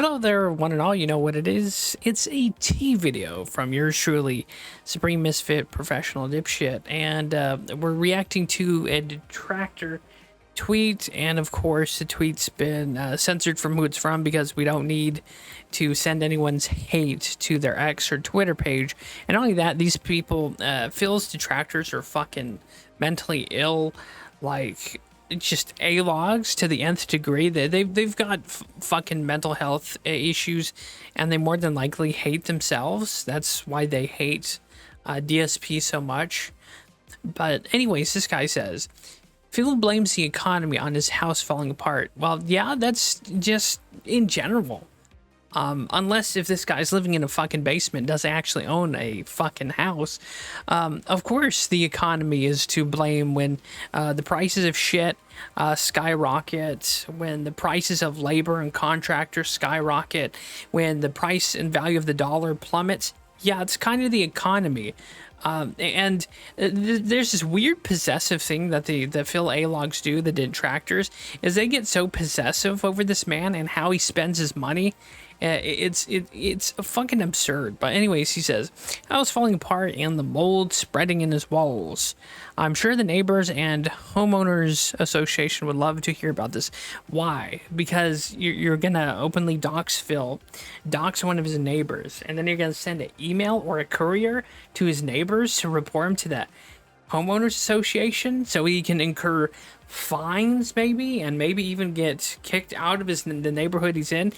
Hello there, one and all. You know what it is. It's a tea video from yours truly, Supreme Misfit Professional Dipshit. And we're reacting to a detractor tweet. And of course, the tweet's been censored from who it's from because we don't need to send anyone's hate to their X or Twitter page. And not only that, these people, Phil's detractors are fucking mentally ill. Like, just A-logs to the nth degree. They've got fucking mental health issues, and they more than likely hate themselves. That's why they hate DSP so much. But anyways, this guy says, Phil blames the economy on his house falling apart. Well, yeah, that's just in general. Unless if this guy's living in a fucking basement, doesn't actually own a fucking house. Of course, the economy is to blame when the prices of shit skyrocket, when the prices of labor and contractors skyrocket, when the price and value of the dollar plummets. Yeah, it's kind of the economy. And there's this weird possessive thing that the Phil A-logs do, the detractors, is they get so possessive over this man and how he spends his money. It's fucking absurd. But anyways, he says, house falling apart and the mold spreading in his walls. I'm sure the neighbors and homeowners association would love to hear about this. Why? Because you're gonna openly dox Phil, dox one of his neighbors, and then you're gonna send an email or a courier to his neighbors to report him to the homeowners association so he can incur fines, maybe, and maybe even get kicked out of the neighborhood he's in.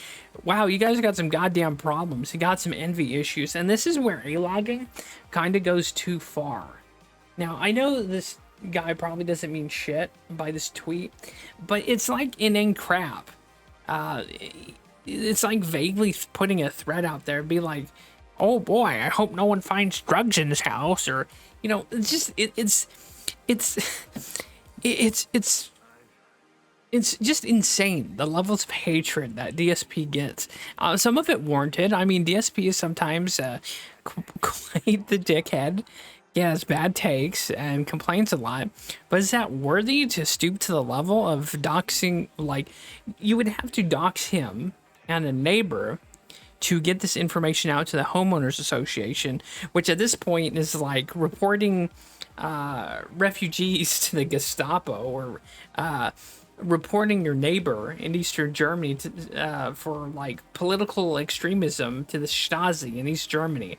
Wow, you guys got some goddamn problems. You got some envy issues, and this is where A-logging kind of goes too far. Now, I know this guy probably doesn't mean shit by this tweet, but it's like inane crap. It's like vaguely putting a threat out there, be like, oh boy, I hope no one finds drugs in his house, or, you know, it's just, it's just insane, the levels of hatred that DSP gets. Some of it warranted. I mean, DSP is sometimes quite the dickhead. He has bad takes and complains a lot. But is that worthy to stoop to the level of doxing? Like, you would have to dox him and a neighbor to get this information out to the homeowners association, which at this point is like reporting refugees to the Gestapo, or reporting your neighbor in Eastern Germany to, for like political extremism to the Stasi in East Germany.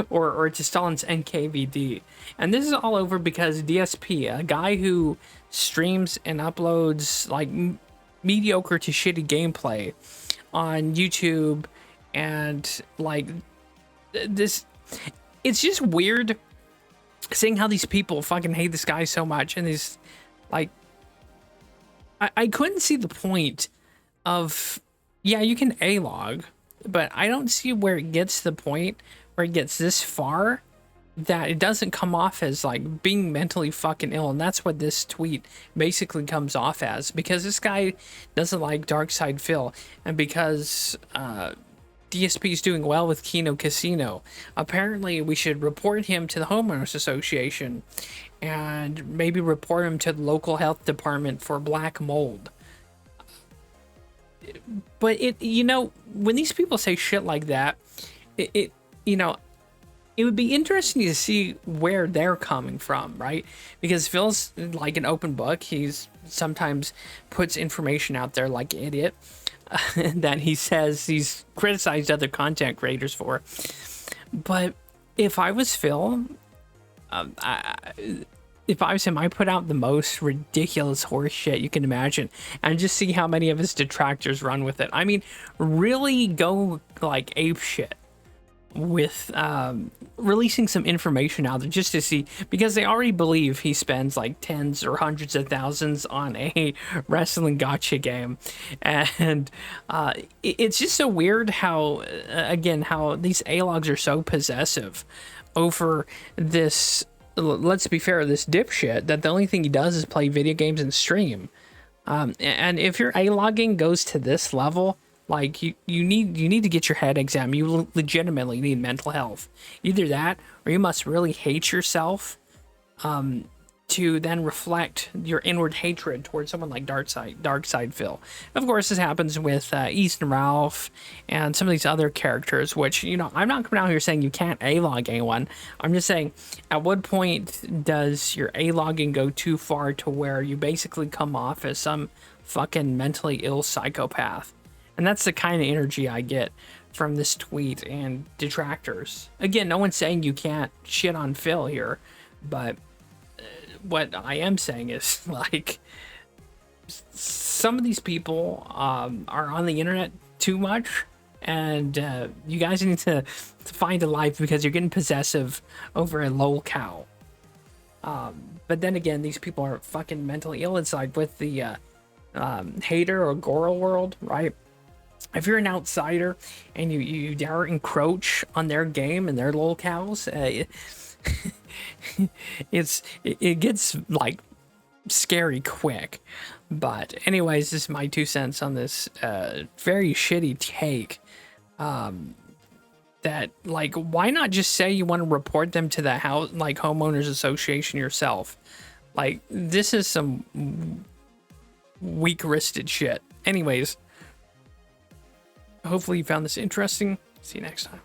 or to Stalin's NKVD. And this is all over because DSP, a guy who streams and uploads like mediocre to shitty gameplay on YouTube, and like this, it's just weird seeing how these people fucking hate this guy so much. And these, like, I couldn't see the point of, yeah, you can A-log, but I don't see where it gets to the point where it gets this far that it doesn't come off as like being mentally fucking ill. And that's what this tweet basically comes off as, because this guy doesn't like Dark Side Phil, and because DSP is doing well with Kino Casino, apparently we should report him to the homeowners association and maybe report him to the local health department for black mold. But it, you know, when these people say shit like that, you know, it would be interesting to see where they're coming from, right? Because Phil's like an open book. He's sometimes puts information out there like an idiot that he says he's criticized other content creators for. But if I was Phil, if I was him, I put out the most ridiculous horse shit you can imagine and just see how many of his detractors run with it. I mean, really go like ape shit with releasing some information out there just to see, because they already believe he spends like tens or hundreds of thousands on a wrestling gotcha game. And it's just so weird how, again, how these A-logs are so possessive over this, let's be fair, this dipshit that the only thing he does is play video games and stream. And if your A-logging goes to this level, like you need to get your head examined. You legitimately need mental health. Either that, or you must really hate yourself to to then reflect your inward hatred towards someone like Darkside Phil. Of course, this happens with East and Ralph and some of these other characters, which, you know, I'm not coming out here saying you can't A-log anyone. I'm just saying, at what point does your A-logging go too far to where you basically come off as some fucking mentally ill psychopath? And that's the kind of energy I get from this tweet and detractors. Again, no one's saying you can't shit on Phil here, but what I am saying is, like, some of these people are on the internet too much, and you guys need to find a life, because you're getting possessive over a lolcow. But then again, these people are fucking mentally ill inside with the hater or Goral world, right? If you're an outsider and you dare encroach on their game and their lolcows, it gets like scary quick. But anyways, this is my 2 cents on this very shitty take. That, like, why not just say you want to report them to the house, like, homeowners association yourself? Like, this is some weak-wristed shit. Anyways, hopefully you found this interesting. See you next time.